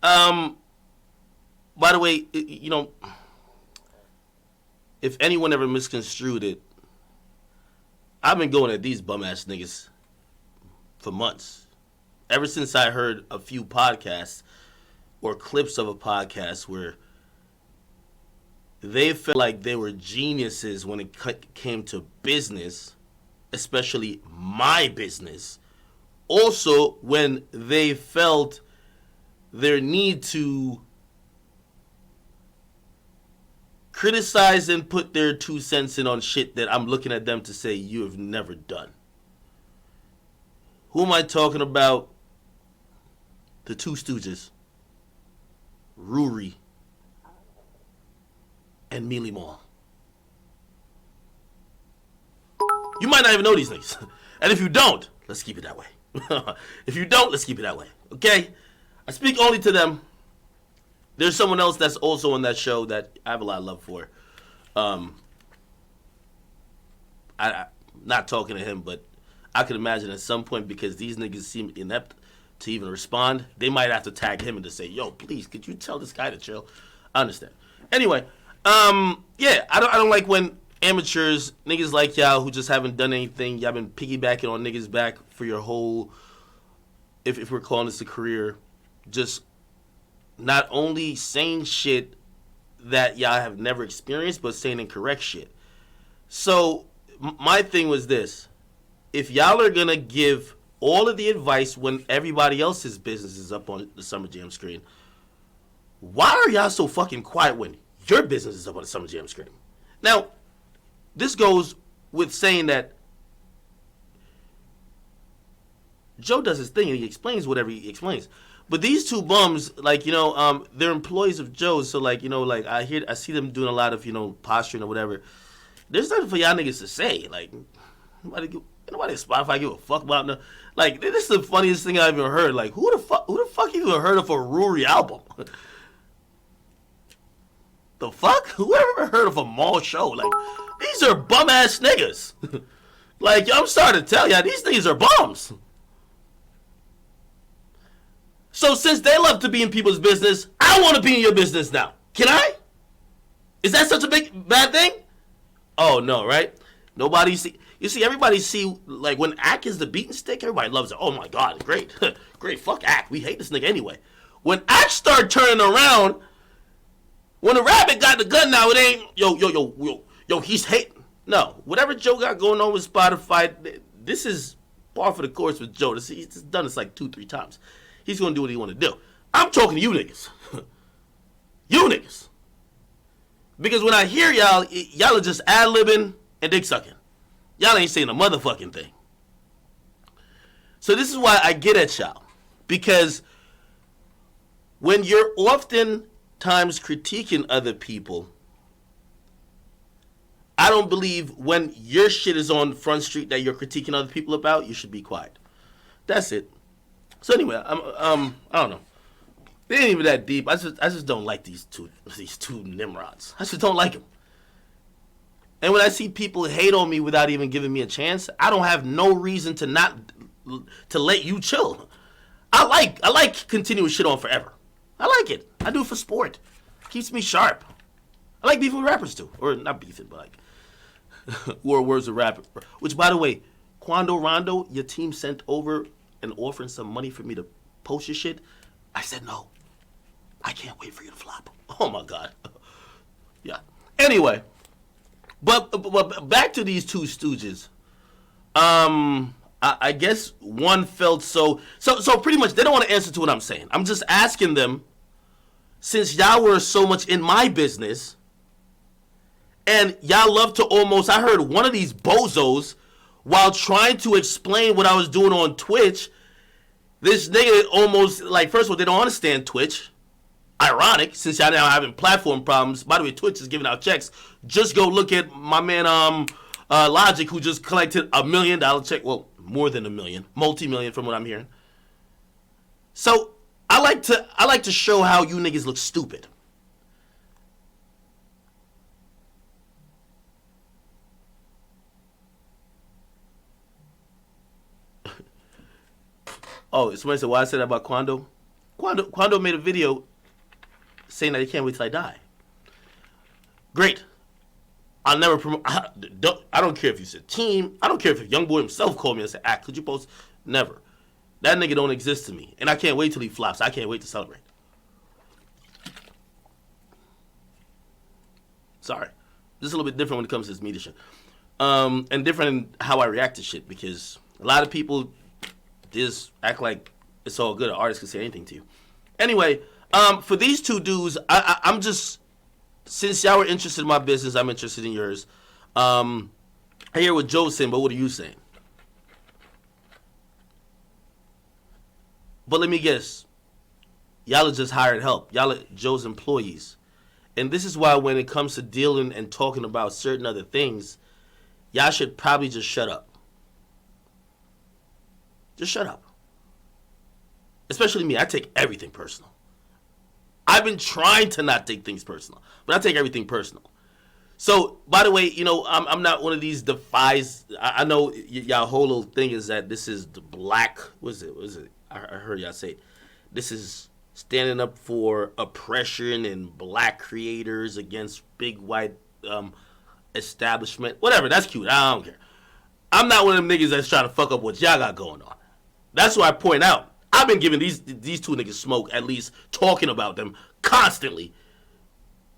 Um, by the way, if anyone ever misconstrued it, I've been going at these bum ass niggas for months. Ever since I heard a few podcasts or clips of a podcast where they felt like they were geniuses when it came to business, especially my business. Also, when they felt their need to criticize and put their 2 cents in on shit that I'm looking at them to say you have never done. Who am I talking about? The two stooges. Rory and Mealy Mall. You might not even know these things. And if you don't, let's keep it that way. If you don't, let's keep it that way. Okay? I speak only to them. There's someone else that's also on that show that I have a lot of love for. I'm not talking to him, but I could imagine at some point, because these niggas seem inept to even respond, they might have to tag him and to say, yo, please, could you tell this guy to chill? I understand. Anyway, yeah, I don't like when amateurs, niggas like y'all who just haven't done anything, y'all been piggybacking on niggas back for your whole, if we're calling this a career, just not only saying shit that y'all have never experienced, but saying incorrect shit. So, my thing was this. If y'all are gonna give all of the advice when everybody else's business is up on the Summer Jam screen, why are y'all so fucking quiet when your business is up on the Summer Jam screen? Now, this goes with saying that Joe does his thing and he explains whatever he explains. But these two bums, like, they're employees of Joe's, so like, like I see them doing a lot of, posturing or whatever. There's nothing for y'all niggas to say. Like, nobody at Spotify give a fuck about no. Like, this is the funniest thing I've ever heard. Like, who the fuck you even heard of a Rory album? The fuck? Whoever heard of a mall show? Like, these are bum ass niggas. Like, I'm starting to tell y'all, these niggas are bums. So since they love to be in people's business, I want to be in your business now. Can I? Is that such a bad thing? Oh no, right? Nobody see. You see, everybody see, like, when Ak is the beaten stick, everybody loves it. Oh my God, great. Great, fuck Ak. We hate this nigga anyway. When Ak start turning around, when the rabbit got the gun now, it ain't, yo, he's hating. No, whatever Joe got going on with Spotify, this is par for the course with Joe. He's done this like 2-3 times. He's going to do what he want to do. I'm talking to you niggas. You niggas. Because when I hear y'all are just ad-libbing and dick sucking. Y'all ain't saying a motherfucking thing. So this is why I get at y'all. Because when you're oftentimes critiquing other people, I don't believe when your shit is on Front Street that you're critiquing other people about, you should be quiet. That's it. So anyway, I don't know. They ain't even that deep. I just don't like these two Nimrods. I just don't like them. And when I see people hate on me without even giving me a chance, I don't have no reason to let you chill. I like continuing shit on forever. I like it. I do it for sport. Keeps me sharp. I like beefing with rappers too, or not beefing, but like war words of rapper. Which, by the way, Quando Rondo, your team sent over and offering some money for me to post your shit. I said no. I can't wait for you to flop. Oh my God. Yeah. Anyway, but back to these two stooges. I guess one felt so pretty much they don't want to answer to what I'm saying. I'm just asking them, since y'all were so much in my business, and y'all love to almost, I heard one of these bozos, while trying to explain what I was doing on Twitch, this nigga almost, like, first of all, they don't understand Twitch. Ironic, since y'all now having platform problems. By the way, Twitch is giving out checks. Just go look at my man Logic, who just collected $1 million check. Well, more than $1 million, multi-million from what I'm hearing. So I like to show how you niggas look stupid. Oh, somebody said why I said that about Quando. Quando made a video saying that he can't wait till I die. Great. I'll never promote. I don't care if you said team. I don't care if a young boy himself called me and said, could you post? Never. That nigga don't exist to me. And I can't wait till he flops. I can't wait to celebrate. Sorry. This is a little bit different when it comes to this media shit. And different in how I react to shit, because a lot of people just act like it's all good. An artist can say anything to you. Anyway, for these two dudes, I'm just, since y'all were interested in my business, I'm interested in yours. I hear what Joe's saying, but what are you saying? But let me guess. Y'all are just hired help. Y'all are Joe's employees. And this is why when it comes to dealing and talking about certain other things, y'all should probably just shut up. Just shut up. Especially me. I take everything personal. I've been trying to not take things personal, but I take everything personal. So, by the way, you know, I'm not one of these defies. I know y'all whole little thing is that this is the black. What is it? I heard y'all say this is standing up for oppression and black creators against big white establishment. Whatever. That's cute. I don't care. I'm not one of them niggas that's trying to fuck up what y'all got going on. That's why I point out. I've been giving these two niggas smoke, at least talking about them constantly,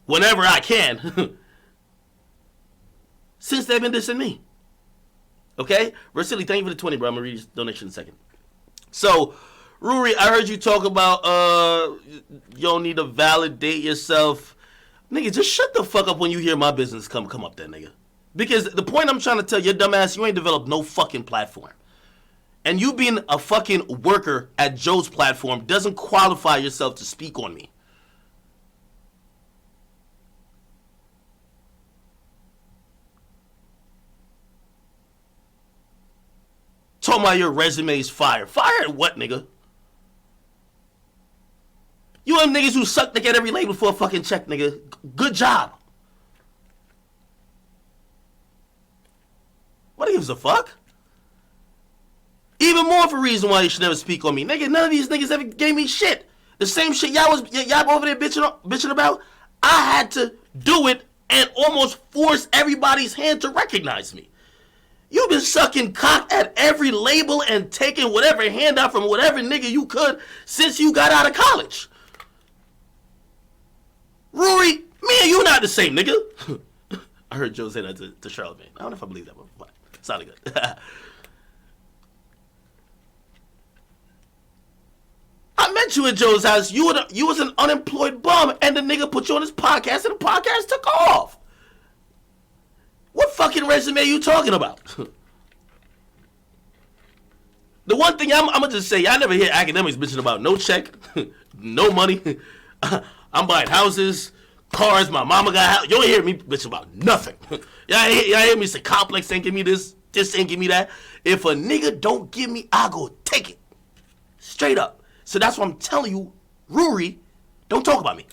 whenever I can, since they've been dissing me. Okay? Versili, thank you for the 20, bro. I'm going to read your donation in a second. So, Rory, I heard you talk about you don't need to validate yourself. Nigga, just shut the fuck up when you hear my business come up there, nigga. Because the point I'm trying to tell your dumb ass, you ain't developed no fucking platform. And you being a fucking worker at Joe's platform doesn't qualify yourself to speak on me. Talking about your resume's fire. Fire at what, nigga? You them niggas who suck dick at every label for a fucking check, nigga. Good job. What gives a fuck? Even more of a reason why you should never speak on me. Nigga, none of these niggas ever gave me shit. The same shit y'all over there bitching about, I had to do it and almost force everybody's hand to recognize me. You've been sucking cock at every label and taking whatever handout from whatever nigga you could since you got out of college. Rory, me and you not the same, nigga. I heard Joe say that to Charlamagne. I don't know if I believe that, but it sounded good. I met you at Joe's house. You was an unemployed bum, and the nigga put you on his podcast, and the podcast took off. What fucking resume are you talking about? The one thing I'm gonna just say, I never hear Akademiks bitching about no check, no money. I'm buying houses, cars. My mama got a house. You don't hear me bitching about nothing. Y'all hear me say Complex ain't give me this ain't give me that. If a nigga don't give me, I go take it. Straight up. So that's what I'm telling you, Rory, don't talk about me.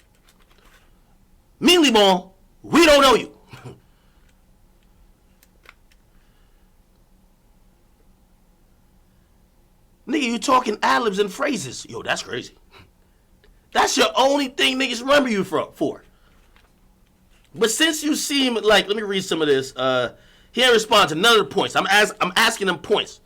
Meanly Ball, we don't know you. Nigga, you talking ad-libs and phrases. Yo, that's crazy. That's your only thing niggas remember you for. But since you seem like, let me read some of this. He ain't respond to none of the points. I'm asking him points.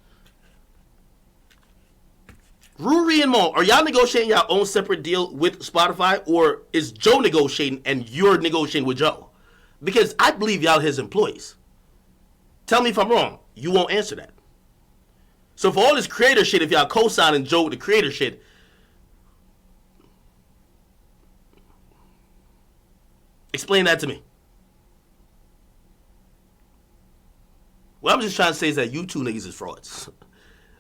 Rory and Mo, are y'all negotiating your own separate deal with Spotify, or is Joe negotiating and you're negotiating with Joe? Because I believe y'all his employees. Tell me if I'm wrong. You won't answer that. So for all this creator shit, if y'all co-signing Joe with the creator shit, explain that to me. What I'm just trying to say is that you two niggas is frauds.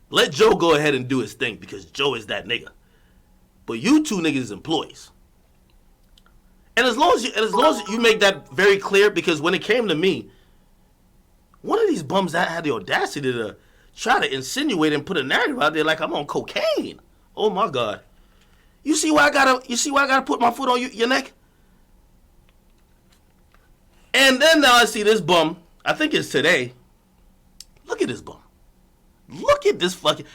Let Joe go ahead and do his thing because Joe is that nigga. But you two niggas is employees. And as long as you make that very clear, because when it came to me, one of these bums that had the audacity to try to insinuate and put a narrative out there like I'm on cocaine. Oh my God. You see why I gotta put my foot on your neck? And then now I see this bum, I think it's today. Look at this bum. Look at this fucking...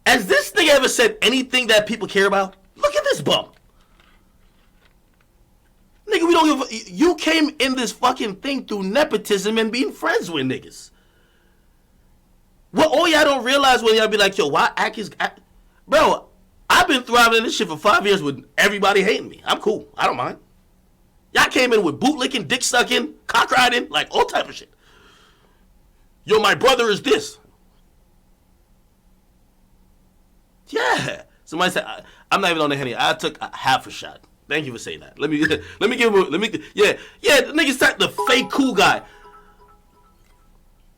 Has this nigga ever said anything that people care about? Look at this bum. Nigga, we don't give a... You came in this fucking thing through nepotism and being friends with niggas. What all y'all don't realize when y'all be like, yo, why Ak is... Bro, I've been thriving in this shit for 5 years with everybody hating me. I'm cool. I don't mind. Y'all came in with bootlicking, dick sucking, cock riding, like all type of shit. Yo, my brother is this. Yeah. Somebody said, I'm not even on the Henny. I took a half a shot. Thank you for saying that. Let me give him, yeah, the nigga's the fake cool guy.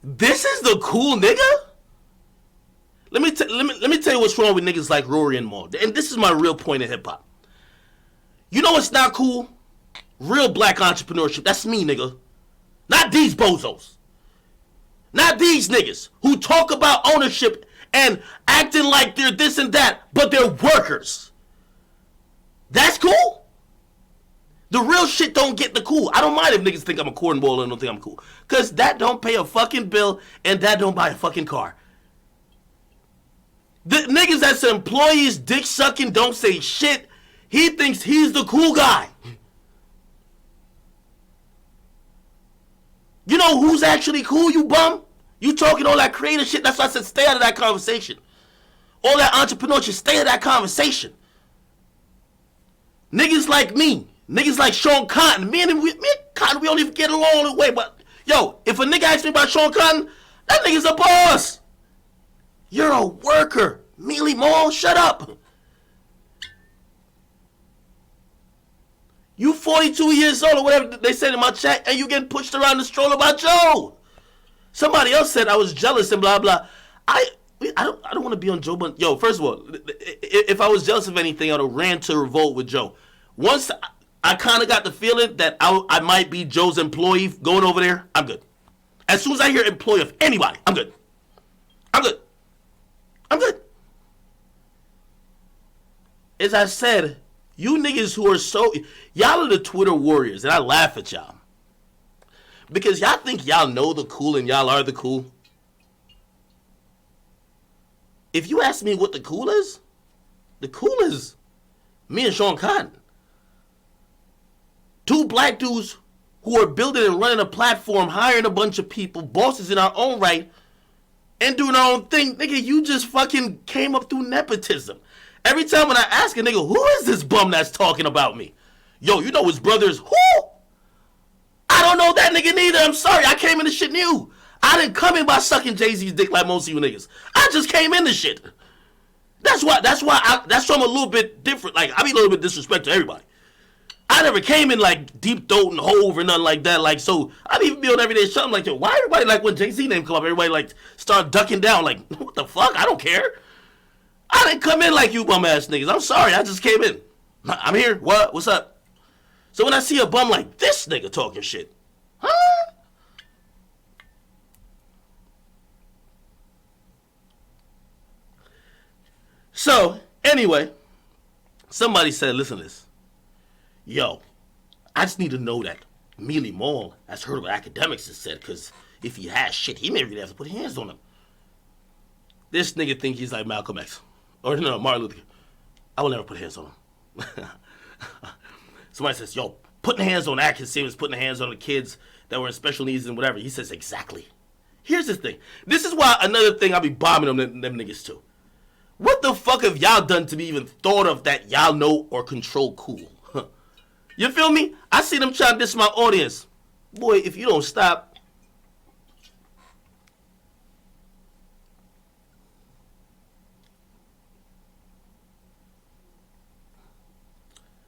This is the cool nigga? Let me tell you what's wrong with niggas like Rory and Maul. And this is my real point in hip hop. You know what's not cool? Real black entrepreneurship. That's me, nigga. Not these bozos. Not these niggas who talk about ownership and acting like they're this and that, but they're workers. That's cool? The real shit don't get the cool. I don't mind if niggas think I'm a cornball and don't think I'm cool. Because that don't pay a fucking bill and that don't buy a fucking car. The niggas that's employees, dick sucking, don't say shit. He thinks he's the cool guy. You know who's actually cool, you bum? You talking all that creative shit. That's why I said stay out of that conversation. All that entrepreneurship, stay out of that conversation. Niggas like me. Niggas like Sean Cotton. Me and Cotton, we don't even get along the way. But, yo, if a nigga asks me about Sean Cotton, that nigga's a boss. You're a worker. Mealy Mall, shut up. You 42 years old or whatever they said in my chat, and you getting pushed around the stroller by Joe. Somebody else said I was jealous and blah, blah. I don't want to be on Joe, but, yo, first of all, if I was jealous of anything, I would have ran to revolt with Joe. Once I kind of got the feeling that I might be Joe's employee going over there, I'm good. As soon as I hear employee of anybody, I'm good. I'm good. I'm good. As I said, you niggas who are so... Y'all are the Twitter warriors, and I laugh at y'all. Because y'all think y'all know the cool and y'all are the cool. If you ask me what the cool is me and Sean Cotton. Two black dudes who are building and running a platform, hiring a bunch of people, bosses in our own right, and doing our own thing. Nigga, you just fucking came up through nepotism. Every time when I ask a nigga, who is this bum that's talking about me? Yo, you know his brother's who? I don't know that nigga neither. I'm sorry. I came in this shit new. I didn't come in by sucking Jay-Z's dick like most of you niggas. I just came in this shit. That's why I'm a little bit different. Like, I be a little bit disrespectful to everybody. I never came in like Deep Throat and Hove or nothing like that. Like, so I'd even be on everyday shit. I'm like, yo, why everybody like when Jay-Z name come up, everybody like start ducking down. Like, what the fuck? I don't care. I didn't come in like you bum ass niggas. I'm sorry. I just came in. I'm here. What? What's up? So when I see a bum like this nigga talking shit, huh? So, anyway, somebody said, listen to this. Yo, I just need to know that Mealy Mall has heard what Akademiks has said, because if he has shit, he may really have to put hands on him. This nigga think he's like Malcolm X. Or no, Martin Luther King. I will never put hands on him. Somebody says, yo, putting hands on Ak is same as putting hands on the kids that were in special needs and whatever. He says, exactly. Here's the thing. This is why another thing I be bombing them niggas too. What the fuck have y'all done to be even thought of that y'all know or control cool? Huh. You feel me? I see them trying to diss my audience. Boy, if you don't stop.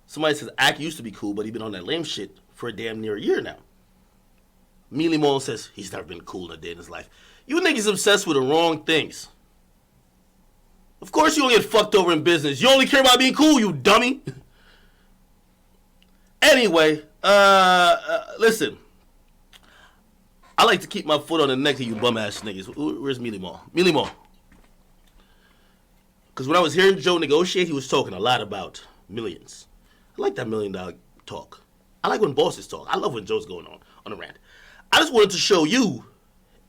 Somebody says, Ak used to be cool, but he been on that lame shit for a damn near a year now. Mealy Mall says, he's never been cool in a day in his life. You niggas obsessed with the wrong things. Of course you don't get fucked over in business. You only care about being cool, you dummy. Anyway, listen. I like to keep my foot on the neck of you bum-ass niggas. Where's Mealy Mall? Mealy Mall. Because when I was hearing Joe negotiate, he was talking a lot about millions. I like that $1 million talk. I like when bosses talk. I love when Joe's going on a rant. I just wanted to show you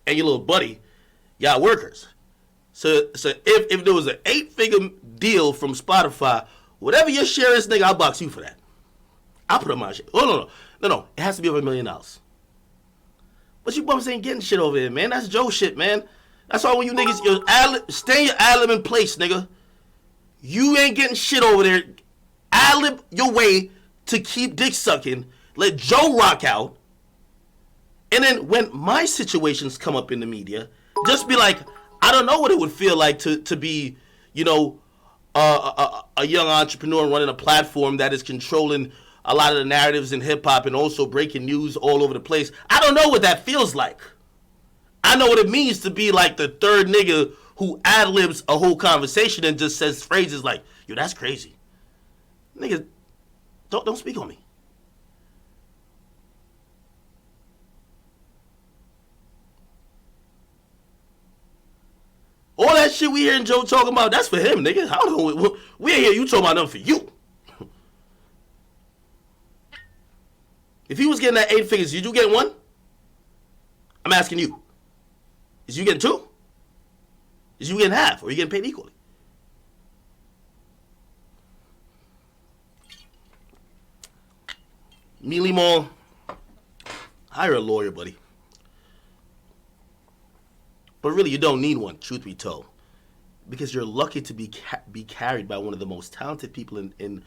and your little buddy, y'all workers. So if there was an 8-figure deal from Spotify, whatever your share is, nigga, I'll box you for that. I'll put on my shit. Oh, no. It has to be over $1 million. But you bums ain't getting shit over here, man. That's Joe shit, man. That's why when you niggas, stay your ad-lib in place, nigga. You ain't getting shit over there. Ad-lib your way to keep dick sucking. Let Joe rock out. And then when my situations come up in the media, just be like, I don't know what it would feel like to be, you know, a young entrepreneur running a platform that is controlling a lot of the narratives in hip-hop and also breaking news all over the place. I don't know what that feels like. I know what it means to be like the third nigga who ad-libs a whole conversation and just says phrases like, yo, that's crazy. Nigga, don't speak on me. All that shit we hearing Joe talking about, that's for him, nigga. I don't know. We ain't hear you talking about nothing for you. If he was getting that 8 figures, did you get one? I'm asking you. Is you getting 2? Is you getting half? Or are you getting paid equally? Mealy Mall, hire a lawyer, buddy. But really, you don't need one, truth be told. Because you're lucky to be carried by one of the most talented people in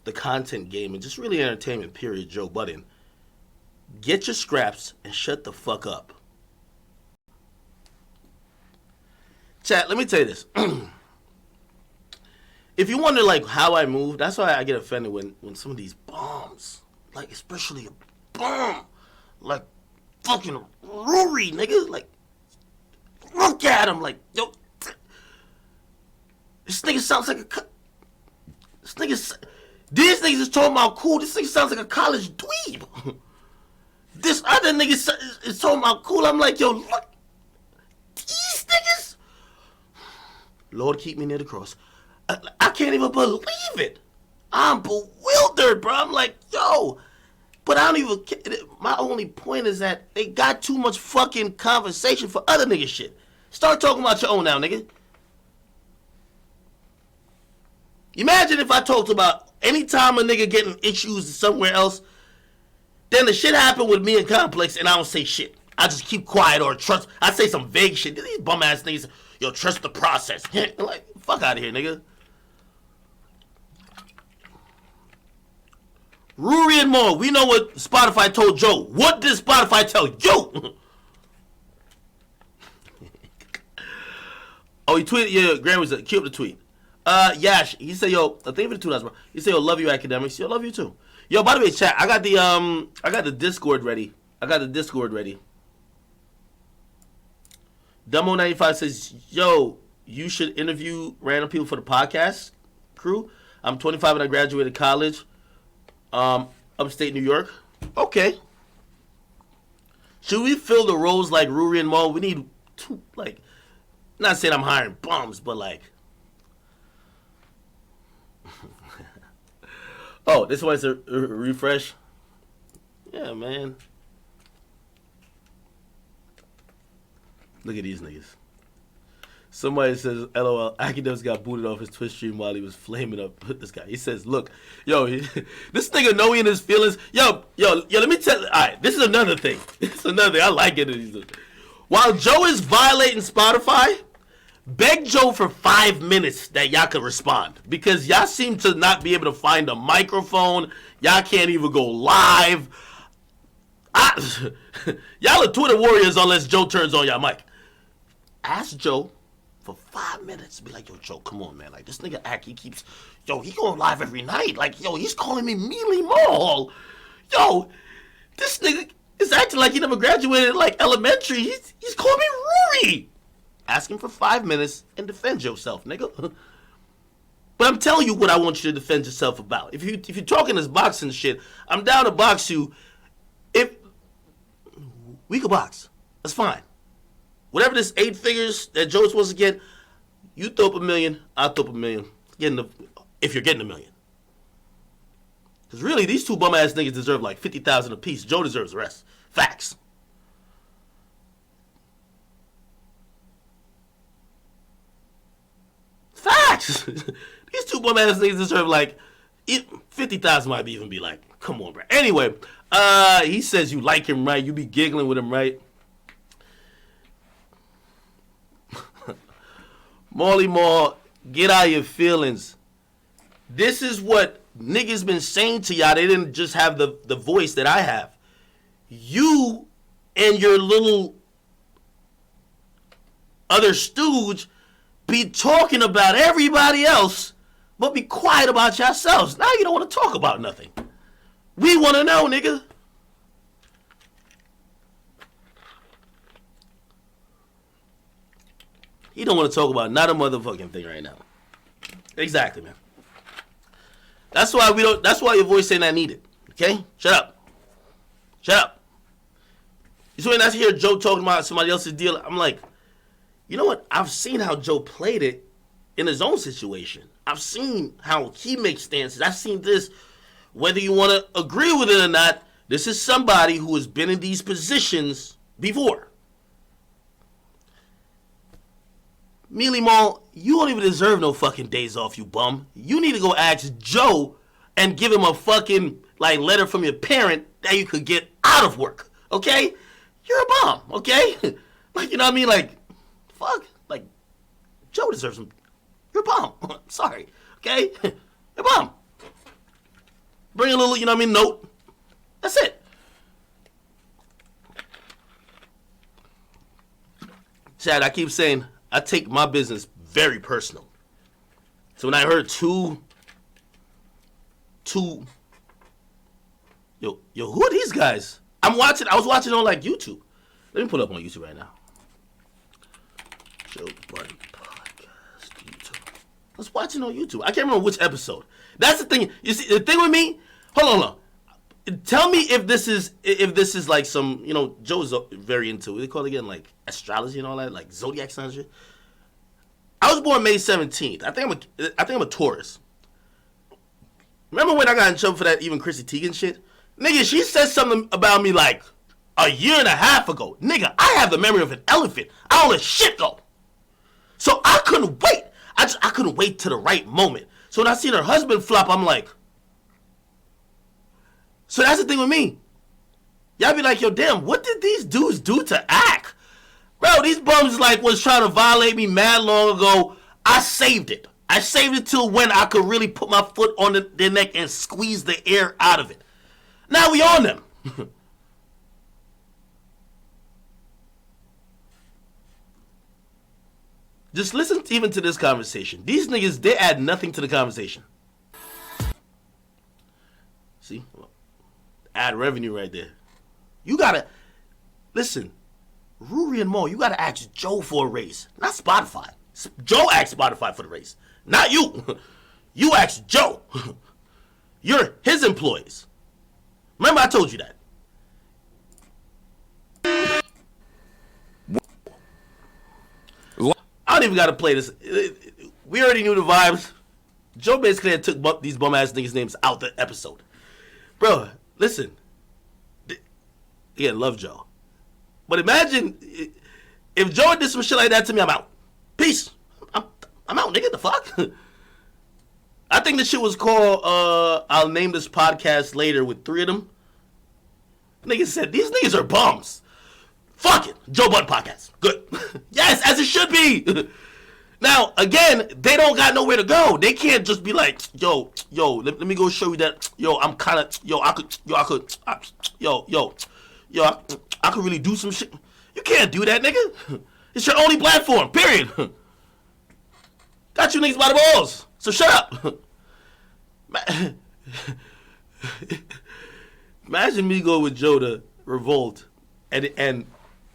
the content game and just really entertainment, period, Joe Budden. Get your scraps and shut the fuck up. Chat, let me tell you this. If you wonder, like, how I move, that's why I get offended when some of these bombs, like, especially a bomb, like, fucking Rory, nigga, like, look at him, like, yo, this nigga sounds like these niggas is talking about cool, this nigga sounds like a college dweeb. This other nigga is talking about cool, I'm like, yo, look, these niggas, Lord, keep me near the cross. I can't even believe it. I'm bewildered, bro. I'm like, yo, but I don't even, my only point is that they got too much fucking conversation for other nigga shit. Start talking about your own now, nigga. Imagine if I talked about any time a nigga getting issues somewhere else, then the shit happened with me and Complex and I don't say shit. I just keep quiet or trust. I say some vague shit. These bum ass niggas, yo, trust the process. Like, fuck out of here, nigga. Rory and more. We know what Spotify told Joe. What did Spotify tell you? Oh, he tweeted. Yeah, Graham was cute the tweet. Yash, he said, yo, thank you for the $2, bro. He said, yo, love you, Akademiks. Yo, love you too. Yo, by the way, chat, I got the Discord ready. Dumbo95 says, yo, you should interview random people for the podcast crew. I'm 25 and I graduated college. Upstate New York. Okay. Should we fill the roles like Rory and Mo? We need two, like, not saying I'm hiring bums, but like. Oh, this one's a refresh. Yeah, man. Look at these niggas. Somebody says, LOL, Akademiks got booted off his Twitch stream while he was flaming up this guy. He says, look, yo, this nigga know he in his feelings. Yo, let me tell you. All right, this is another thing. I like it. While Joe is violating Spotify, beg Joe for 5 minutes that y'all could respond. Because y'all seem to not be able to find a microphone. Y'all can't even go live. Y'all are Twitter warriors unless Joe turns on y'all mic. Ask Joe for 5 minutes. Be like, yo, Joe, come on, man. Like, this nigga act, he going live every night. Like, yo, he's calling me Mealy Mall. Yo, this nigga is acting like he never graduated, like, elementary. He's calling me Rory. Ask him for 5 minutes and defend yourself, nigga. But I'm telling you what I want you to defend yourself about. If you're talking this boxing shit, I'm down to box you. If we could box, that's fine. Whatever this 8 figures that Joe's supposed to get, you throw up $1 million, I'll throw up $1 million. If you're getting $1 million. Because really, these two bum ass niggas deserve like $50,000 apiece. Joe deserves the rest. Facts. Facts. These two bum ass niggas deserve like 50,000 might even be like, come on, bro. Anyway, he says you like him, right? You be giggling with him, right? Molly Mall, get out of your feelings. This is what niggas been saying to y'all. They didn't just have the voice that I have. You and your little other stooge be talking about everybody else, but be quiet about yourselves. Now you don't want to talk about nothing. We want to know, nigga. He don't want to talk about not a motherfucking thing right now. Exactly, man. That's why we don't. That's why your voice ain't that needed. Okay, shut up. Shut up. So when I hear Joe talking about somebody else's deal, I'm like, you know what? I've seen how Joe played it in his own situation. I've seen how he makes stances. I've seen this. Whether you want to agree with it or not, this is somebody who has been in these positions before. Mealy Mall, you don't even deserve no fucking days off, you bum. You need to go ask Joe and give him a fucking like letter from your parent that you could get out of work. Okay? You're a bum, okay? Like, you know what I mean? Like, fuck. Like, Joe deserves some. You're a bum. Sorry. Okay? You're a bum. Bring a little, you know what I mean, note. That's it. Chad, I keep saying, I take my business very personal. So when I heard two, who are these guys? I was watching on like YouTube. Let me pull it up on YouTube right now. Joe Budden podcast YouTube. I was watching on YouTube. I can't remember which episode. That's the thing. You see, the thing with me. Hold on. Tell me if this is like some, you know, Joe's very into. What they call it again, like astrology and all that, like zodiac signs and shit. I was born May 17th. I think I'm a Taurus. Remember when I got in trouble for that even Chrissy Teigen shit? Nigga, she said something about me like a year and a half ago. Nigga, I have the memory of an elephant. I don't let shit go. So I couldn't wait. I couldn't wait to the right moment. So when I seen her husband flop, I'm like. So that's the thing with me. Y'all be like, yo, damn, what did these dudes do to act? Bro, these bums like was trying to violate me mad long ago. I saved it. I saved it till when I could really put my foot on their neck and squeeze the air out of it. Now we on them. Just listen even to this conversation. These niggas, they add nothing to the conversation. See? Add revenue right there. You gotta, listen, Rory and Mo, you gotta ask Joe for a raise, not Spotify. Joe asked Spotify for the raise, not you. You asked Joe. You're his employees. Remember I told you that. I don't even gotta play this. We already knew the vibes. Joe basically had took these bum ass niggas' names out the episode. Bro, listen. Yeah, love Joe. But imagine if Joe did some shit like that to me, I'm out. Peace. I'm out, nigga. The fuck? I think the shit was called, I'll name this podcast later with 3 of them. Niggas said, these niggas are bums. Fuck it. Joe Budden podcast. Good. Yes, as it should be. Now, again, they don't got nowhere to go. They can't just be like, yo, let me go show you that. Yo, I'm kind of, I could really do some shit. You can't do that, nigga. It's your only platform, period. Got you niggas by the balls. So shut up. Imagine me go with Joe to Revolt, and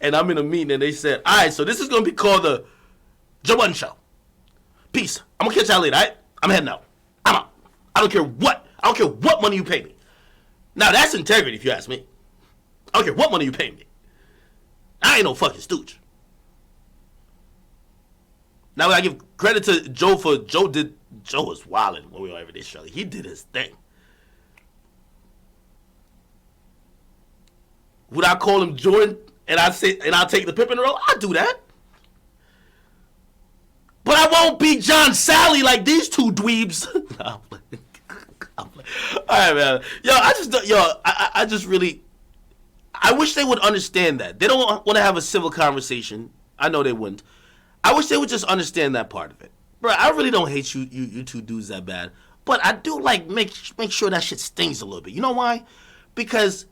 I'm in a meeting and they said, all right, so this is going to be called the Joe Budden Show. Peace. I'm going to catch y'all later, all right? I'm heading out. I'm out. I don't care what money you pay me. Now, that's integrity if you ask me. I don't care what money you pay me. I ain't no fucking stooge. Now, I give credit to Joe for Joe was wilding when we were over this show. He did his thing. Would I call him Jordan and I'll take the Pippen role? I'd do that. But I won't be John Sally like these two dweebs. No, all right, man. Yo, I just really, I wish they would understand that. They don't want to have a civil conversation. I know they wouldn't. I wish they would just understand that part of it. Bro, I really don't hate you two dudes that bad. But I do like make sure that shit stings a little bit. You know why? Because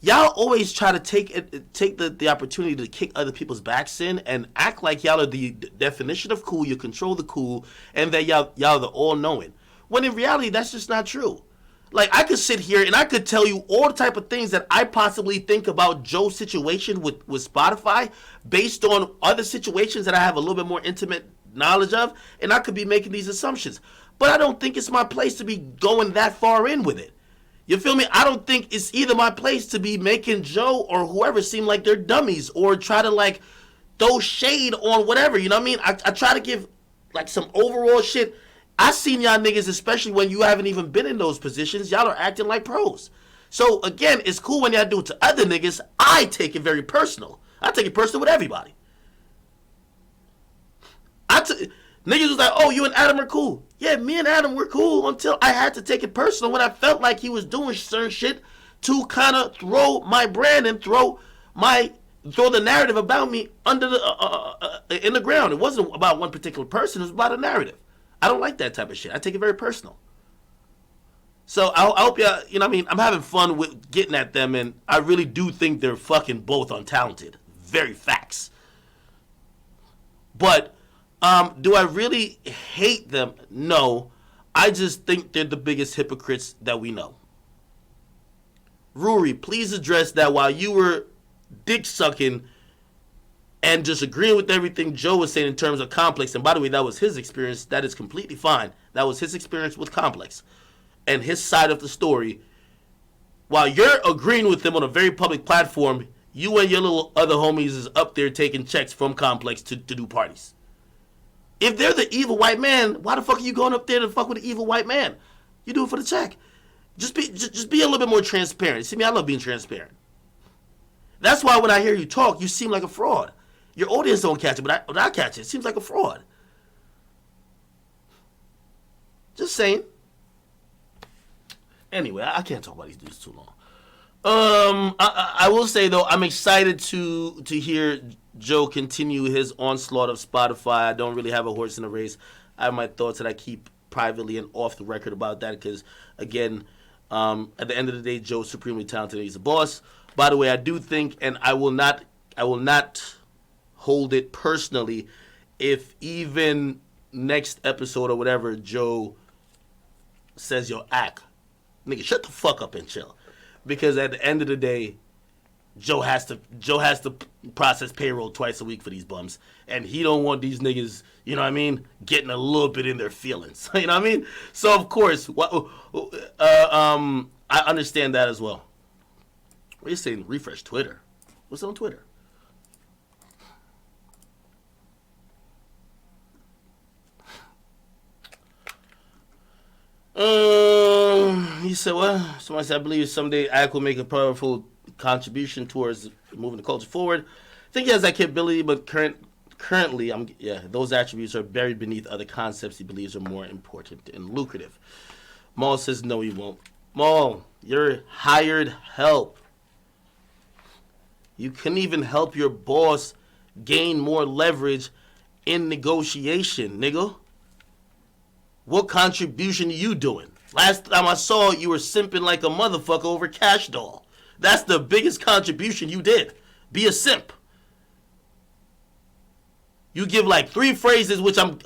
y'all always try to take the opportunity to kick other people's backs in and act like y'all are the definition of cool. You control the cool, and that y'all are the all-knowing. When in reality, that's just not true. Like, I could sit here and I could tell you all the type of things that I possibly think about Joe's situation with Spotify based on other situations that I have a little bit more intimate knowledge of, and I could be making these assumptions. But I don't think it's my place to be going that far in with it. You feel me? I don't think it's either my place to be making Joe or whoever seem like they're dummies or try to, like, throw shade on whatever. You know what I mean? I try to give, like, some overall shit. I seen y'all niggas, especially when you haven't even been in those positions, y'all are acting like pros. So, again, it's cool when y'all do it to other niggas. I take it very personal. I take it personal with everybody. Niggas was like, oh, you and Adam are cool. Yeah, me and Adam were cool until I had to take it personal when I felt like he was doing certain shit to kind of throw my brand and throw the narrative about me under in the ground. It wasn't about one particular person. It was about a narrative. I don't like that type of shit. I take it very personal. So I hope y'all, you know what I mean? I'm having fun with getting at them, and I really do think they're fucking both untalented. Very facts. But do I really hate them? No. I just think they're the biggest hypocrites that we know. Rory, please address that while you were dick sucking and just agreeing with everything Joe was saying in terms of Complex. And by the way, that was his experience. That is completely fine. That was his experience with Complex and his side of the story. While you're agreeing with him on a very public platform, you and your little other homies is up there taking checks from Complex to do parties. If they're the evil white man, why the fuck are you going up there to fuck with the evil white man? You do it for the check. Just be a little bit more transparent. See me, I love being transparent. That's why when I hear you talk, you seem like a fraud. Your audience don't catch it, but I catch it. It seems like a fraud. Just saying. Anyway, I can't talk about these dudes too long. I will say though, I'm excited to hear Joe continue his onslaught of Spotify. I don't really have a horse in the race. I have my thoughts that I keep privately and off the record about that because, again, at the end of the day, Joe's supremely talented. He's a boss. By the way, I do think, and I will not hold it personally if even next episode or whatever Joe says, yo, act. Nigga, shut the fuck up and chill. Because at the end of the day, Joe has to process payroll twice a week for these bums. And he don't want these niggas, you know what I mean, getting a little bit in their feelings. You know what I mean? So, of course, I understand that as well. What are you saying? Refresh Twitter. What's on Twitter? He said, well, somebody said, I believe someday Ak will make a powerful contribution towards moving the culture forward. I think he has that capability, but currently, those attributes are buried beneath other concepts he believes are more important and lucrative. Maul says, no, he won't. Maul, you're hired help. You couldn't even help your boss gain more leverage in negotiation, nigga. What contribution are you doing? Last time I saw you were simping like a motherfucker over Cash Doll. That's the biggest contribution you did. Be a simp. You give like 3 phrases, which I'm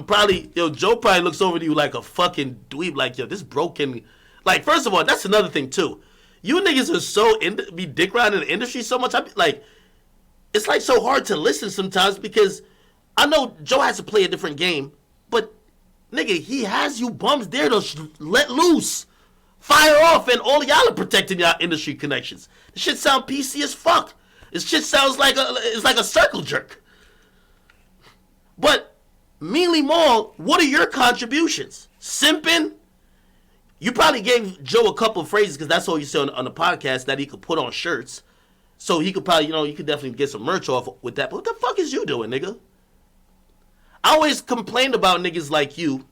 probably, Joe probably looks over to you like a fucking dweeb, like, this broken, like, first of all, that's another thing too. You niggas are so be dick riding in the industry so much. It's like so hard to listen sometimes because I know Joe has to play a different game, but nigga, he has you bums there to let loose, fire off, and all y'all are protecting y'all industry connections. This shit sound PC as fuck. This shit sounds like it's like a circle jerk. But Mealy Mall, what are your contributions? Simping? You probably gave Joe a couple of phrases because that's all you said on the podcast that he could put on shirts. So he could probably, you could definitely get some merch off with that. But what the fuck is you doing, nigga? I always complained about niggas like you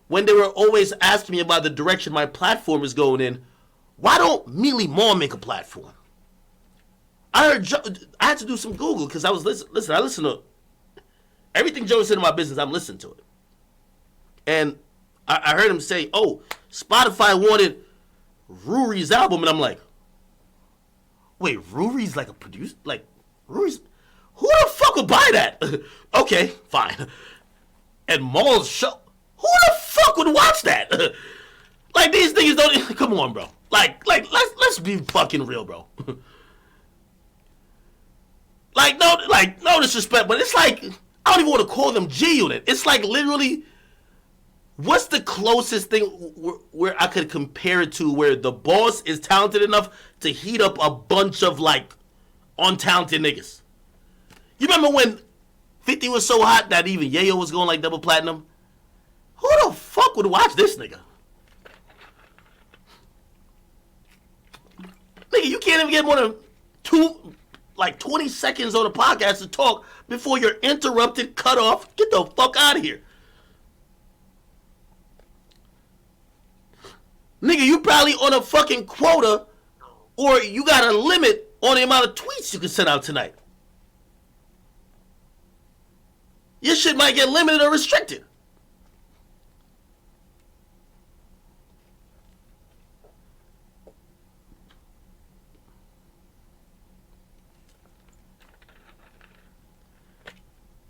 when they were always asking me about the direction my platform is going in. Why don't Mealy Moore make a platform? I had to do some Google because I was listen. I listen to everything Joe said in my business. I'm listening to it, and I heard him say, "Oh, Spotify wanted Rory's album," and I'm like, "Wait, Rory's like a producer? Like Rory's? Who the fuck would buy that?" Okay, fine. And Maul's show. Who the fuck would watch that? Like these niggas don't. Come on, bro. Like let's be fucking real, bro. No disrespect, but it's like I don't even want to call them G Unit. It's like literally, what's the closest thing where I could compare it to where the boss is talented enough to heat up a bunch of like untalented niggas? You remember when 50 was so hot that even Yayo was going like double platinum? Who the fuck would watch this nigga? Nigga, you can't even get more than 20 seconds on a podcast to talk before you're interrupted, cut off. Get the fuck out of here. Nigga, you probably on a fucking quota or you got a limit on the amount of tweets you can send out tonight. Your shit might get limited or restricted.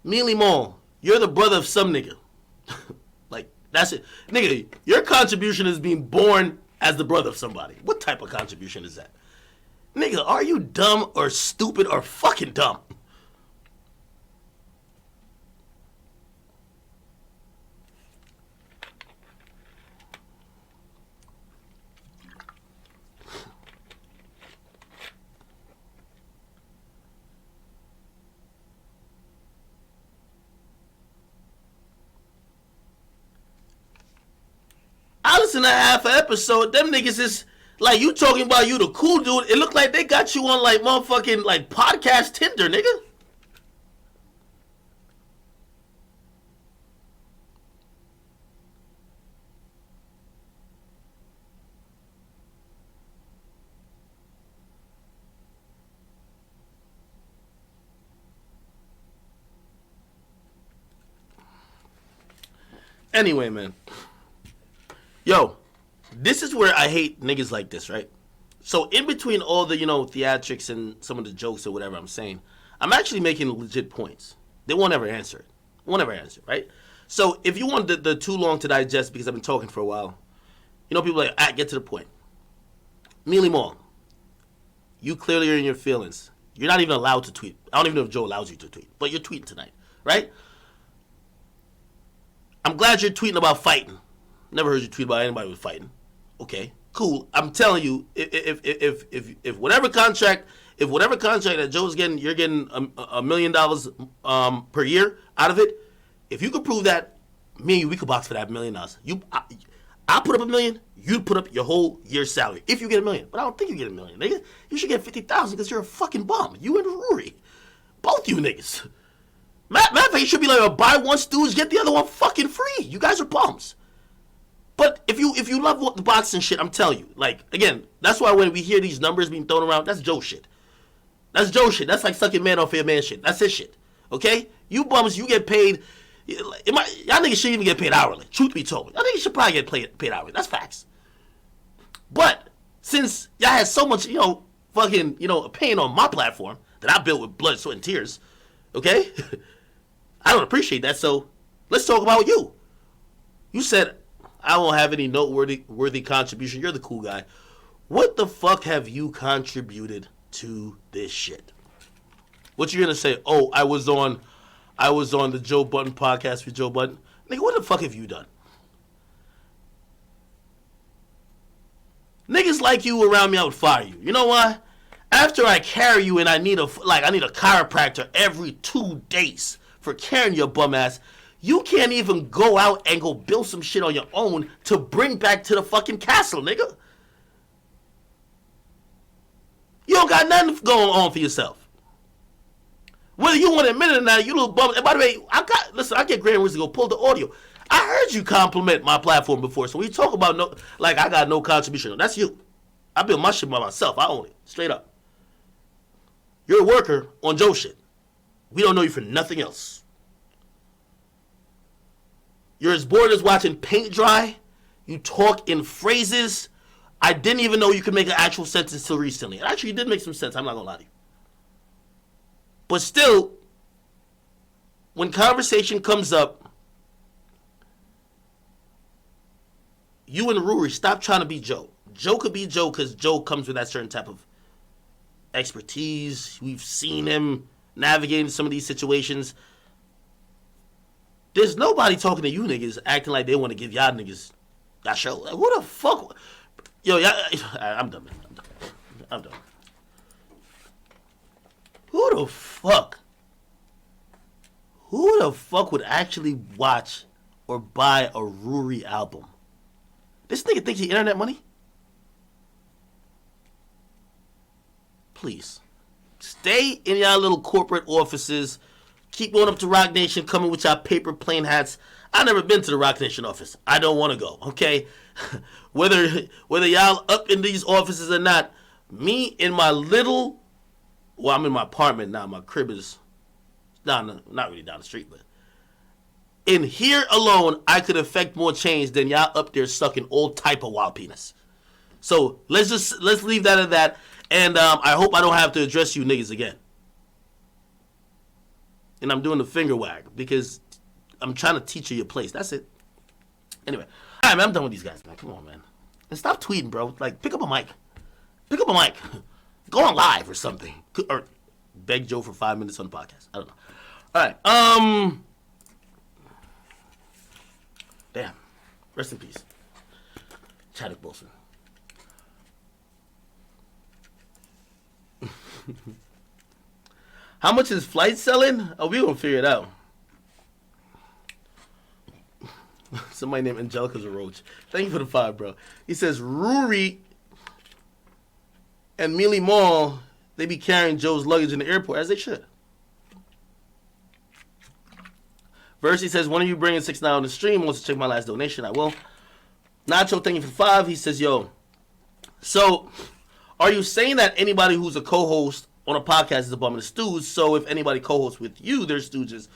Mealy Moore, you're the brother of some nigga. Like, that's it. Nigga, your contribution is being born as the brother of somebody. What type of contribution is that? Nigga, are you dumb or stupid or fucking dumb? I listened to half an episode. Them niggas is like, you talking about you the cool dude. It looked like they got you on like motherfucking like podcast Tinder, nigga. Anyway, man. Yo, this is where I hate niggas like this, right? So in between all the, theatrics and some of the jokes or whatever I'm saying, I'm actually making legit points. They won't ever answer it. Right? So if you want the too long to digest because I've been talking for a while, people are like, get to the point. Mealy Moore, you clearly are in your feelings. You're not even allowed to tweet. I don't even know if Joe allows you to tweet, but you're tweeting tonight, right? I'm glad you're tweeting about fighting. Never heard you tweet about anybody with fighting. Okay, cool. I'm telling you, if whatever contract that Joe's getting, you're getting $1 million per year out of it. If you could prove that, me and you, we could box for that $1 million. I put up $1 million. You put up your whole year's salary if you get $1 million. But I don't think you get $1 million, nigga. You should get 50,000 because you're a fucking bum. You and Rory, both you niggas. Matter of fact, you should be like, buy one stooge, get the other one fucking free. You guys are bums. But if you love the boxing shit, I'm telling you, like, again, that's why when we hear these numbers being thrown around, that's Joe shit. That's Joe shit. That's like sucking man off your man shit. That's his shit. Okay? You bums, you get paid. Y'all niggas shouldn't even get paid hourly. Truth be told. Y'all niggas should probably get paid hourly. That's facts. But since y'all had so much, fucking, pain on my platform that I built with blood, sweat, and tears, okay? I don't appreciate that, so let's talk about you. You said, I won't have any noteworthy contribution. You're the cool guy. What the fuck have you contributed to this shit? What you gonna say? Oh, I was on the Joe Budden podcast with Joe Budden. Nigga, what the fuck have you done? Niggas like you around me, I would fire you. You know why? After I carry you and I need a chiropractor every 2 days for carrying your bum ass, you can't even go out and go build some shit on your own to bring back to the fucking castle, nigga. You don't got nothing going on for yourself. Whether you want to admit it or not, you little bum. And by the way, I get Grand Wizard to go pull the audio. I heard you compliment my platform before. So when you talk about I got no contribution. That's you. I build my shit by myself. I own it. Straight up. You're a worker on Joe shit. We don't know you for nothing else. You're as bored as watching paint dry. You talk in phrases. I didn't even know you could make an actual sentence until recently. Actually, you did make some sense. I'm not going to lie to you. But still, when conversation comes up, you and Rory, stop trying to be Joe. Joe could be Joe because Joe comes with that certain type of expertise. We've seen him navigating some of these situations. There's nobody talking to you niggas acting like they want to give y'all niggas that show. Like, what the fuck? Yo, I'm done, man. I'm done. Who the fuck would actually watch or buy a Rory album? This nigga thinks he internet money? Please. Stay in y'all little corporate offices. Keep going up to Rock Nation, coming with y'all paper plane hats. I've never been to the Rock Nation office. I don't want to go, okay? Whether y'all up in these offices or not, me in my little... Well, I'm in my apartment now. My crib is not really down the street, but in here alone, I could affect more change than y'all up there sucking all type of wild penis. So let's leave that at that. And I hope I don't have to address you niggas again. And I'm doing the finger wag because I'm trying to teach you your place. That's it. Anyway, all right, man, I'm done with these guys, man. Come on, man. And stop tweeting, bro. Like, pick up a mic. Go on live or something. Or beg Joe for 5 minutes on the podcast. I don't know. All right. Damn. Rest in peace. Chadwick Boseman. How much is flight selling? Oh, we gonna figure it out. Somebody named Angelica's a roach. Thank you for the 5, bro. He says Rory and Mealy Mall, they be carrying Joe's luggage in the airport, as they should. Versi says, when are you bringing 6 now on the stream? Wants to check my last donation. I will. Nacho, thank you for 5. He says, yo, so are you saying that anybody who's a co-host on a podcast is a bum and a stooge? So if anybody co-hosts with you, they're stooges.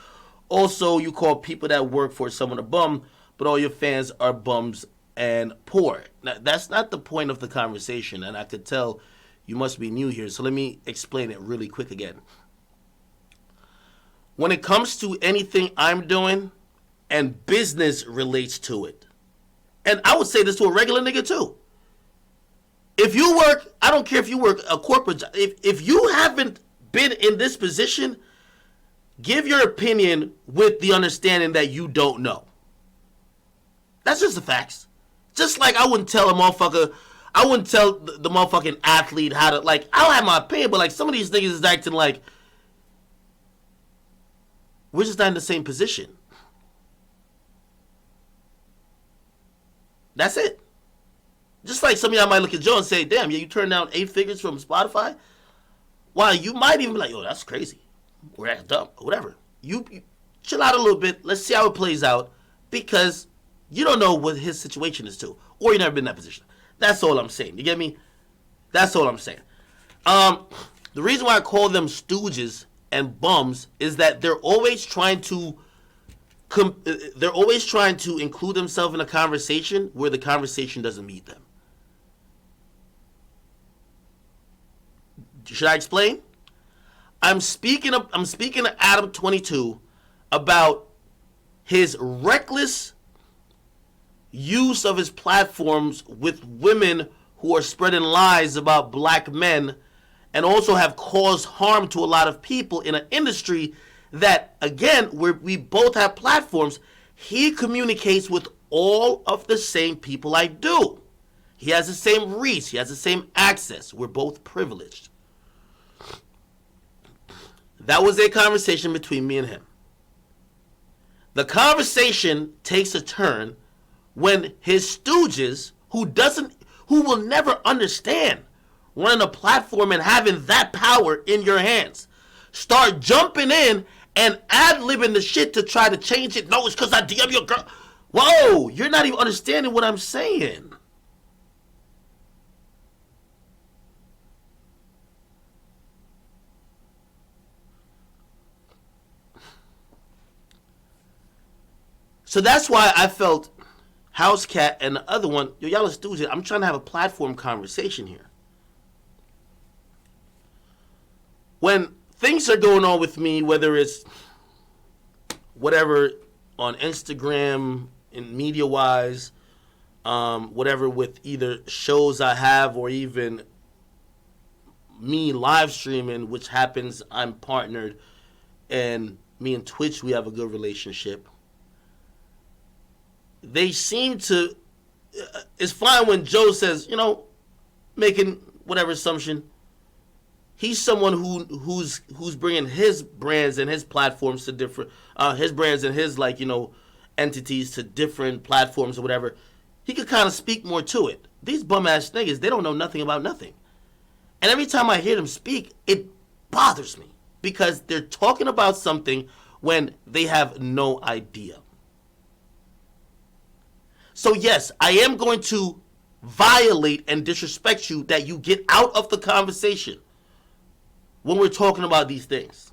Also, you call people that work for someone a bum, but all your fans are bums and poor. Now, that's not the point of the conversation, and I could tell you must be new here, so let me explain it really quick again. When it comes to anything I'm doing, and business relates to it, and I would say this to a regular nigga too. If you work, I don't care if you work a corporate job, if you haven't been in this position, give your opinion with the understanding that you don't know. That's just the facts. Just like I wouldn't tell a motherfucker, I wouldn't tell the motherfucking athlete how to, like, I'll have my opinion, but like some of these niggas is acting like we're just not in the same position. That's it. Just like some of y'all might look at Joe and say, damn, yeah, you turned down 8 figures from Spotify? Why, you might even be like, yo, that's crazy. Or that's dumb. Or whatever. You chill out a little bit. Let's see how it plays out. Because you don't know what his situation is too. Or you've never been in that position. That's all I'm saying. You get me? That's all I'm saying. The reason why I call them stooges and bums is that they're always trying to include themselves in a conversation where the conversation doesn't meet them. Should I explain? I'm speaking to Adam 22 about his reckless use of his platforms with women who are spreading lies about black men and also have caused harm to a lot of people in an industry that, again, where we both have platforms. He communicates with all of the same people I do. He has the same reach. He has the same access. We're both privileged. That was a conversation between me and him. The conversation takes a turn when his stooges, who will never understand running a platform and having that power in your hands. start jumping in and ad-libbing the shit to try to change it. No, it's because I DM your girl. Whoa, you're not even understanding what I'm saying. So that's why I felt House Cat and the other one, yo, y'all let's do it. I'm trying to have a platform conversation here. When things are going on with me, whether it's whatever on Instagram and media-wise, whatever with either shows I have or even me live streaming, which happens, I'm partnered, and me and Twitch, we have a good relationship. They seem to, it's fine when Joe says, you know, making whatever assumption. He's someone who's bringing his brands and his platforms to different, his brands and his, like, you know, entities to different platforms or whatever. He could kind of speak more to it. These bum-ass niggas, they don't know nothing about nothing. And every time I hear them speak, it bothers me because they're talking about something when they have no idea. So yes, I am going to violate and disrespect you that you get out of the conversation when we're talking about these things.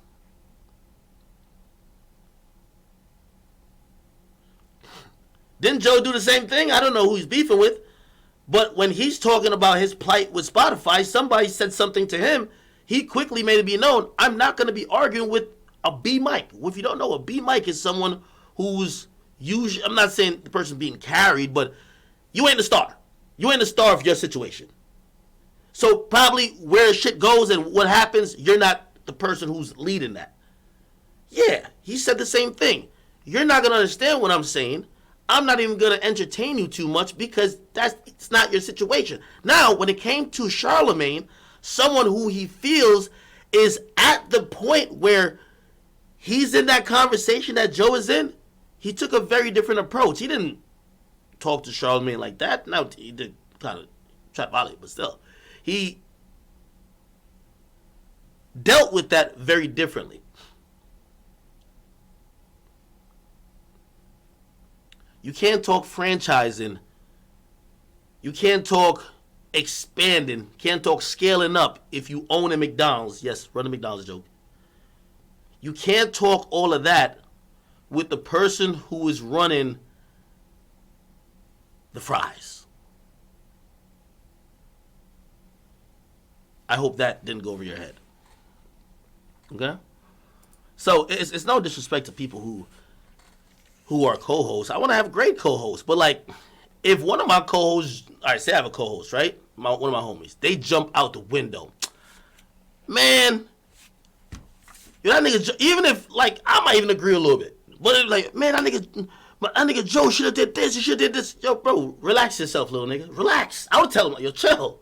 Didn't Joe do the same thing? I don't know who he's beefing with. But when he's talking about his plight with Spotify, somebody said something to him. He quickly made it be known, I'm not going to be arguing with a B mic. If you don't know, a B mic is someone who's usually, I'm not saying the person being carried, but you ain't the star. You ain't the star of your situation. So probably where shit goes and what happens, you're not the person who's leading that. Yeah, he said the same thing. You're not going to understand what I'm saying. I'm not even going to entertain you too much because it's not your situation. Now, when it came to Charlemagne, someone who he feels is at the point where he's in that conversation that Joe is in, he took a very different approach. He didn't talk to Charlemagne like that. Now, he did kind of try to violate, but still. He dealt with that very differently. You can't talk franchising. You can't talk expanding. Can't talk scaling up if you own a McDonald's. Yes, run a McDonald's joke. You can't talk all of that with the person who is running the fries. I hope that didn't go over your head. Okay? So it's no disrespect to people who are co-hosts. I want to have great co-hosts. But like, if one of my co-hosts, all right, say I have a co-host, right? One of my homies, they jump out the window. Man, that nigga, even if, like, I might even agree a little bit. But it's like, man, that nigga Joe should have did this, he should have did this. Yo, bro, relax yourself, little nigga. Relax. I would tell him, yo, chill.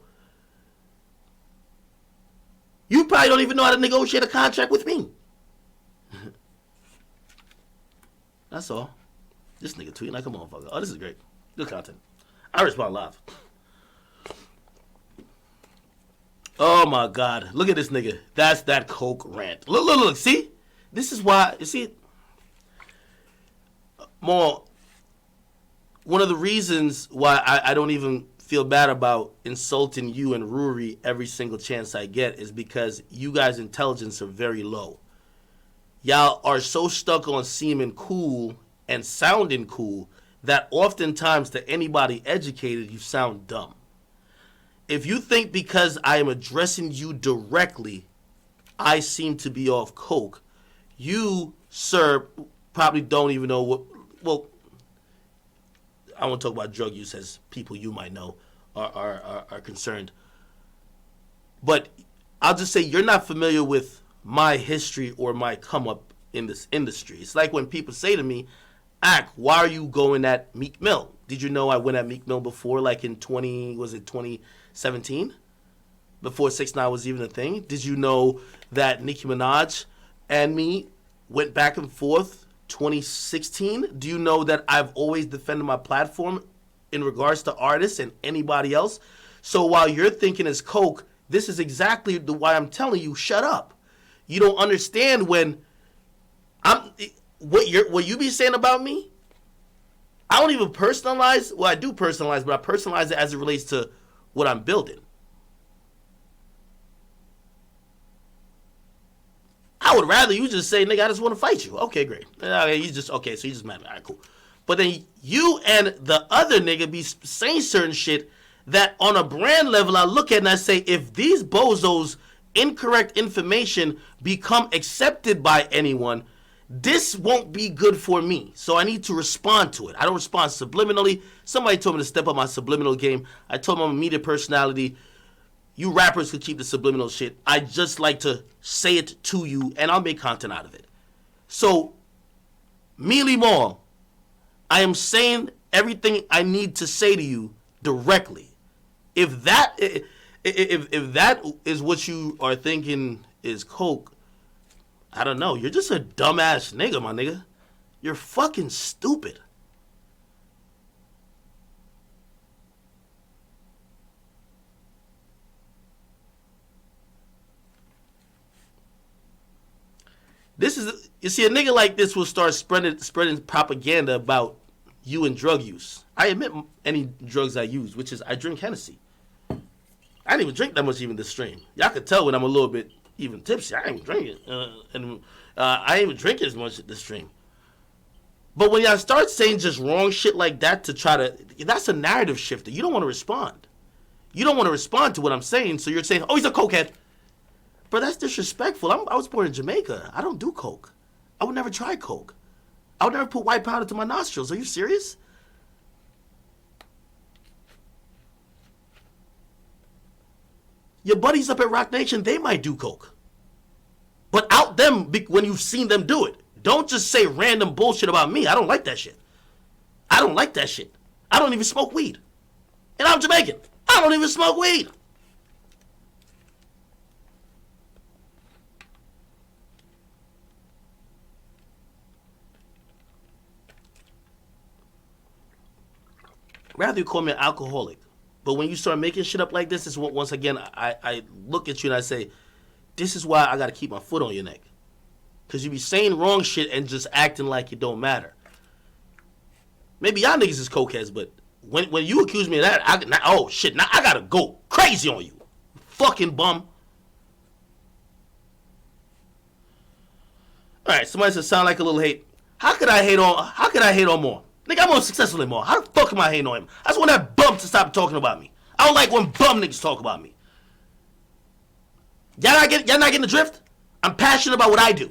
You probably don't even know how to negotiate a contract with me. That's all. This nigga tweeting like a motherfucker. Oh, this is great. Good content. I respond live. Oh my God. Look at this nigga. That's that coke rant. Look. See? This is why, you see, more, one of the reasons why I don't even feel bad about insulting you and Rory every single chance I get is because you guys' intelligence are very low. Y'all are so stuck on seeming cool and sounding cool that oftentimes to anybody educated, you sound dumb. If you think because I am addressing you directly, I seem to be off coke, you, sir, probably don't even know what, well, I won't talk about drug use as people you might know are concerned. But I'll just say you're not familiar with my history or my come up in this industry. It's like when people say to me, Ak, why are you going at Meek Mill? Did you know I went at Meek Mill before, like in 2017? Before 6ix9ine was even a thing? Did you know that Nicki Minaj and me went back and forth 2016? Do you know that I've always defended my platform in regards to artists and anybody else? So while you're thinking it's coke, this is exactly why I'm telling you, shut up. You don't understand when what you be saying about me. I don't even personalize. Well, I do personalize, but I personalize it as it relates to what I'm building. I would rather you just say, nigga, I just want to fight you. Okay, great. Okay, you just mad. All right, cool. But then you and the other nigga be saying certain shit that on a brand level I look at and I say, if these bozos incorrect information become accepted by anyone, this won't be good for me. So I need to respond to it. I don't respond subliminally. Somebody told me to step up my subliminal game. I told them I'm a media personality. You rappers could keep the subliminal shit. I just like to say it to you, and I'll make content out of it. So, Mealy Mall, I am saying everything I need to say to you directly. If that is what you are thinking is coke, I don't know. You're just a dumbass nigga, my nigga. You're fucking stupid. This is, you see, a nigga like this will start spreading propaganda about you and drug use. I admit any drugs I use, which is I drink Hennessy. I didn't even drink that much even this stream. Y'all could tell when I'm a little bit even tipsy. I ain't even drink it. I ain't even drink it as much at this stream. But when y'all start saying just wrong shit like that to try to, that's a narrative shifter. You don't want to respond. You don't want to respond to what I'm saying, so you're saying, oh, he's a cokehead. But that's disrespectful. I was born in Jamaica. I don't do coke. I would never try coke. I would never put white powder to my nostrils. Are you serious? Your buddies up at Rock Nation, they might do coke. But out them when you've seen them do it. Don't just say random bullshit about me. I don't like that shit. I don't like that shit. I don't even smoke weed. And I'm Jamaican. I don't even smoke weed. Rather you call me an alcoholic. But when you start making shit up like this, is what, once again, I look at you and I say, this is why I got to keep my foot on your neck. Because you be saying wrong shit and just acting like it don't matter. Maybe y'all niggas is cokeheads, but when you accuse me of that, now I got to go crazy on you. Fucking bum. Alright, somebody said sound like a little hate. How could I hate on more? Nigga, I'm more successful than more. How the fuck am I hating on him? I just want that bum to stop talking about me. I don't like when bum niggas talk about me. Y'all not getting the drift? I'm passionate about what I do.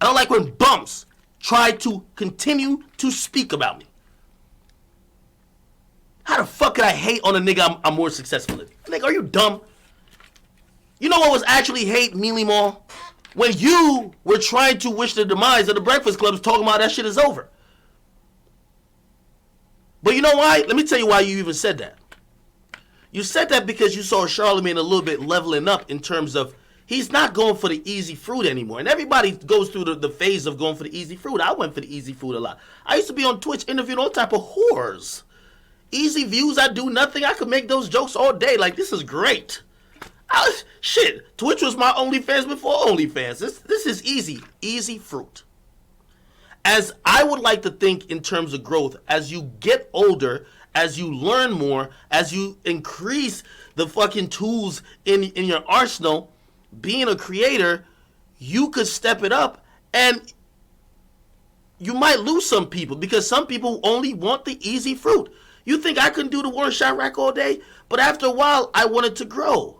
I don't like when bums try to continue to speak about me. How the fuck could I hate on a nigga I'm more successful than? Nigga, are you dumb? You know what was actually hate, Mealy Mall? When you were trying to wish the demise of the Breakfast Clubs, talking about that shit is over. But you know why? Let me tell you why you even said that. You said that because you saw Charlemagne a little bit leveling up in terms of he's not going for the easy fruit anymore. And everybody goes through the phase of going for the easy fruit. I went for the easy fruit a lot. I used to be on Twitch interviewing all type of whores. Easy views, I do nothing. I could make those jokes all day. Like, this is great. Shit, Twitch was my OnlyFans before OnlyFans. This is easy. Easy fruit. As I would like to think in terms of growth, as you get older, as you learn more, as you increase the fucking tools in your arsenal, being a creator, you could step it up and you might lose some people because some people only want the easy fruit. You think I couldn't do the Warren Chirac all day? But after a while, I wanted to grow.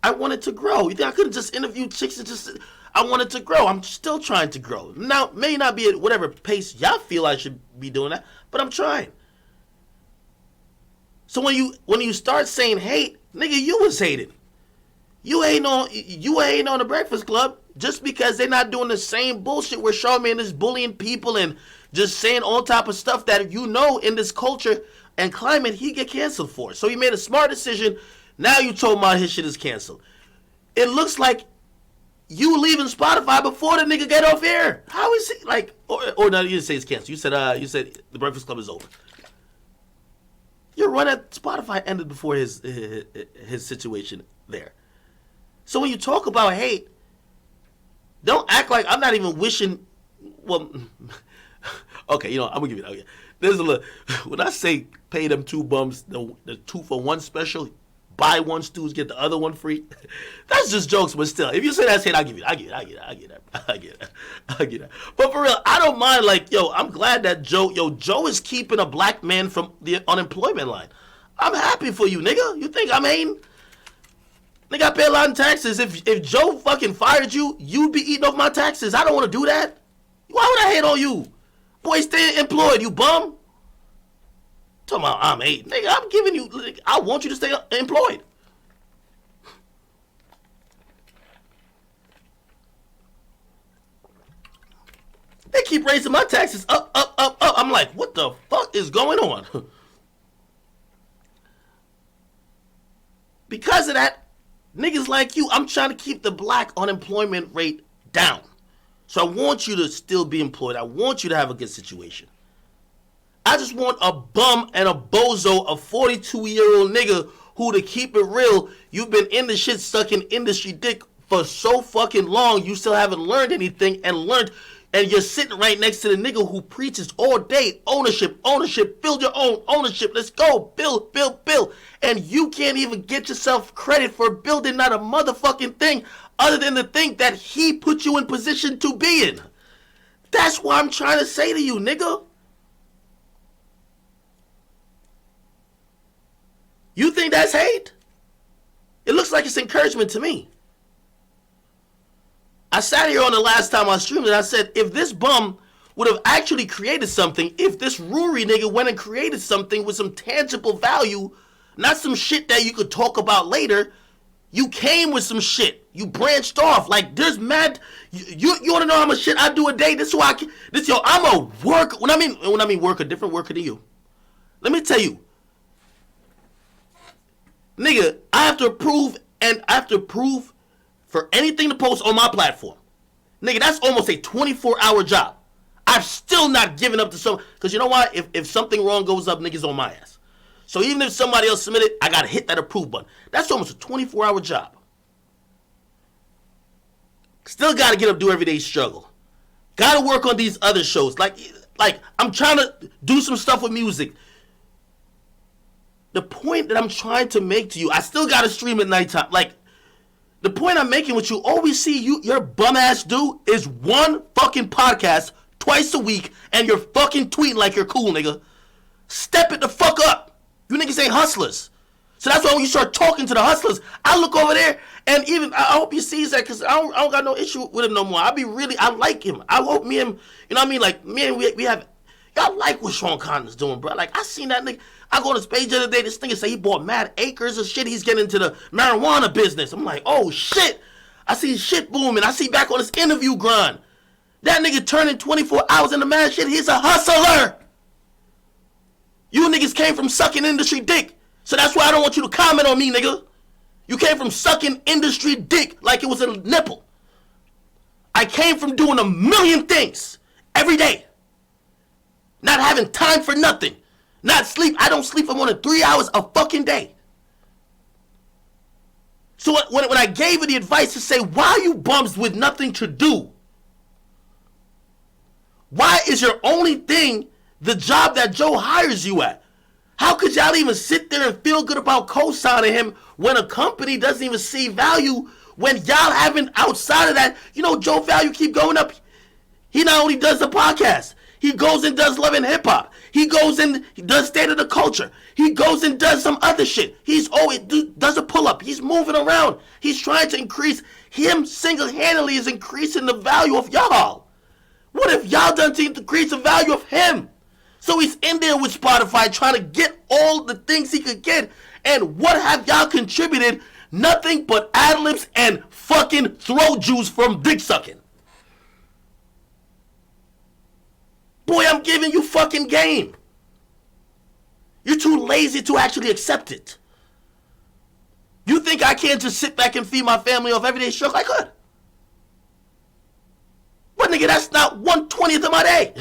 You think I couldn't just interview chicks and just... I wanted to grow. I'm still trying to grow. Now, may not be at whatever pace y'all feel I should be doing that, but I'm trying. So when you start saying hate, nigga, you was hating. You ain't on the Breakfast Club just because they're not doing the same bullshit where Charlamagne is bullying people and just saying all type of stuff that you know in this culture and climate he get canceled for. So he made a smart decision. Now you told him his shit is canceled. It looks like you leaving Spotify before the nigga get off air. How is he like? Or no, you didn't say it's canceled. You said the Breakfast Club is over. Your run at Spotify ended before his situation there. So when you talk about hate, Don't act like I'm not even wishing. Well, okay, I'm gonna give you that. Okay. There's a little. When I say pay them two bums the 2-for-1 special, buy one stews, get the other one free. That's just jokes, but still, if you say that's hate, I'll give you that. I get that. But for real, I don't mind. Like, I'm glad that Joe is keeping a black man from the unemployment line. I'm happy for you, nigga. You think I'm hating? Nigga, I pay a lot in taxes. If Joe fucking fired you, you'd be eating off my taxes. I don't want to do that. Why would I hate on you? Boy, stay employed, you bum. Talking about I'm hating. Nigga, I'm giving you, I want you to stay employed. They keep raising my taxes up. I'm like, what the fuck is going on? Because of that, niggas like you, I'm trying to keep the black unemployment rate down. So I want you to still be employed. I want you to have a good situation. I just want a bum and a bozo, a 42-year-old nigga who, to keep it real, you've been in the shit sucking industry dick for so fucking long, you still haven't learned anything and you're sitting right next to the nigga who preaches all day, ownership, build your own ownership, let's go, build. And you can't even get yourself credit for building not a motherfucking thing other than the thing that he put you in position to be in. That's what I'm trying to say to you, nigga. You think that's hate? It looks like it's encouragement to me. I sat here on the last time I streamed and I said, if this bum would have actually created something, if this Rory nigga went and created something with some tangible value, not some shit that you could talk about later, you came with some shit. You branched off. Like, there's mad. You want to know how much shit I do a day? This is why I'm a worker. When I mean worker, different worker than you. Let me tell you. Nigga, I have to approve for anything to post on my platform. Nigga, that's almost a 24-hour job. I've still not given up to someone. Because you know why? If something wrong goes up, niggas on my ass. So even if somebody else submitted, I got to hit that approve button. That's almost a 24-hour job. Still got to get up, do everyday struggle. Got to work on these other shows. Like I'm trying to do some stuff with music. The point that I'm trying to make to you, I still got to stream at nighttime. Like, the point I'm making with you, all we see your bum ass do is one fucking podcast twice a week and you're fucking tweeting like you're cool, nigga. Step it the fuck up. You niggas ain't hustlers. So that's why when you start talking to the hustlers, I look over there and even, I hope he sees that because I don't got no issue with him no more. I like him. I hope me and him, you know what I mean? Like, me and we have, y'all like what Sean Connor's doing, bro. Like, I seen that nigga. I go on his page the other day, this nigga say he bought mad acres of shit. He's getting into the marijuana business. I'm like, oh shit. I see shit booming. I see back on his interview grind. That nigga turning 24 hours into mad shit. He's a hustler. You niggas came from sucking industry dick. So that's why I don't want you to comment on me, nigga. You came from sucking industry dick like it was a nipple. I came from doing a million things every day. Not having time for nothing. Not sleep. I don't sleep for more than 3 hours a fucking day. So when I gave you the advice to say, why are you bums with nothing to do? Why is your only thing the job that Joe hires you at? How could y'all even sit there and feel good about co-signing him when a company doesn't even see value when y'all haven't outside of that? You know, Joe value keep going up. He not only does the podcast, he goes and does Love and Hip Hop. He goes and he does State of the Culture. He goes and does some other shit. He's always does a pull-up. He's moving around. He's trying to increase. Him single-handedly is increasing the value of y'all. What if y'all done to increase the value of him? So he's in there with Spotify trying to get all the things he could get. And what have y'all contributed? Nothing but ad-libs and fucking throat juice from dick sucking. Boy, I'm giving you fucking game. You're too lazy to actually accept it. You think I can't just sit back and feed my family off everyday struggle? I could. But nigga, that's not 1/20th of my day.